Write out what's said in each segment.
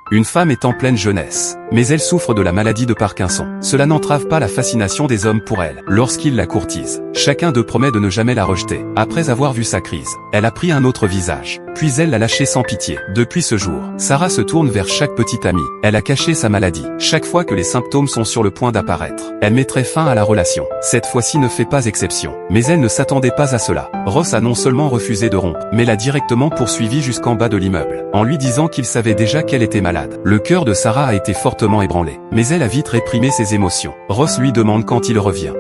Une femme est en pleine jeunesse, mais elle souffre de la maladie de Parkinson. Cela n'entrave pas la fascination des hommes pour elle. Lorsqu'ils la courtisent, chacun d'eux promet de ne jamais la rejeter. Après avoir vu sa crise, elle a pris un autre visage, puis elle l'a lâché sans pitié. Depuis ce jour, Sarah se tourne vers chaque petite amie. Elle a caché sa maladie. Chaque fois que les symptômes sont sur le point d'apparaître, elle mettrait fin à la relation. Cette fois-ci ne fait pas exception. Mais elle ne s'attendait pas à cela. Ross a non seulement refusé de rompre, mais l'a directement poursuivi jusqu'en bas de l'immeuble, en lui disant qu'il savait déjà qu'elle était malade. Le cœur de Sarah a été fortement ébranlé, mais elle a vite réprimé ses émotions. Ross lui demande quand il revient.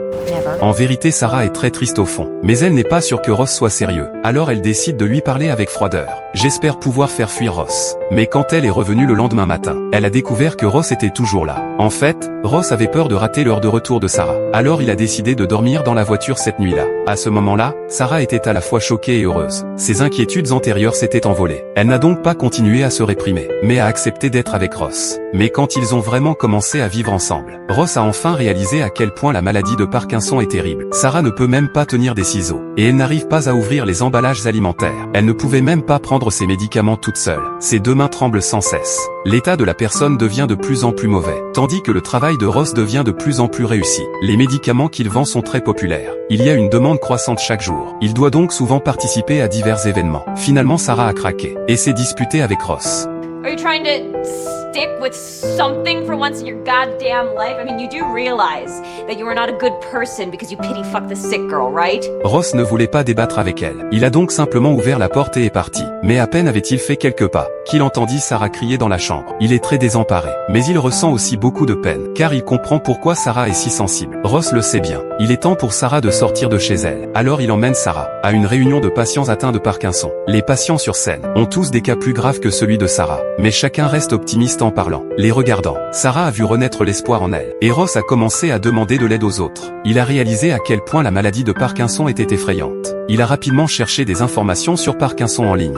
En vérité, Sarah est très triste au fond, mais elle n'est pas sûre que Ross soit sérieux. Alors elle décide de lui parler avec froideur. J'espère pouvoir faire fuir Ross. Mais quand elle est revenue le lendemain matin, elle a découvert que Ross était toujours là. En fait, Ross avait peur de rater l'heure de retour de Sarah. Alors il a décidé de dormir dans la voiture cette nuit-là. À ce moment-là, Sarah était à la fois choquée et heureuse. Ses inquiétudes antérieures s'étaient envolées. Elle n'a donc pas continué à se réprimer, mais a accepté d'être avec Ross. Mais quand ils ont vraiment commencé à vivre ensemble, Ross a enfin réalisé à quel point la maladie de Parkinson est terrible. Sarah ne peut même pas tenir des ciseaux, et elle n'arrive pas à ouvrir les emballages alimentaires. Elle ne pouvait même pas prendre ses médicaments toute seule. Ses deux mains tremblent sans cesse. L'état de la personne devient de plus en plus mauvais, tandis que le travail de Ross devient de plus en plus réussi. Les médicaments qu'il vend sont très populaires. Il y a une demande croissante chaque jour. Il doit donc souvent participer à divers événements. Finalement, Sarah a craqué, et s'est disputée avec Ross. Are you trying to stick with something for once in your goddamn life? I mean, you do realize that you are not a good person because you pity fuck the sick girl, right? Ross ne voulait pas débattre avec elle. Il a donc simplement ouvert la porte et est parti. Mais à peine avait-il fait quelques pas, qu'il entendit Sarah crier dans la chambre. Il est très désemparé, mais il ressent aussi beaucoup de peine, car il comprend pourquoi Sarah est si sensible. Ross le sait bien. Il est temps pour Sarah de sortir de chez elle. Alors il emmène Sarah à une réunion de patients atteints de Parkinson. Les patients sur scène ont tous des cas plus graves que celui de Sarah, mais chacun reste optimiste en parlant. Les regardant, Sarah a vu renaître l'espoir en elle, et Ross a commencé à demander de l'aide aux autres. Il a réalisé à quel point la maladie de Parkinson était effrayante. Il a rapidement cherché des informations sur Parkinson en ligne.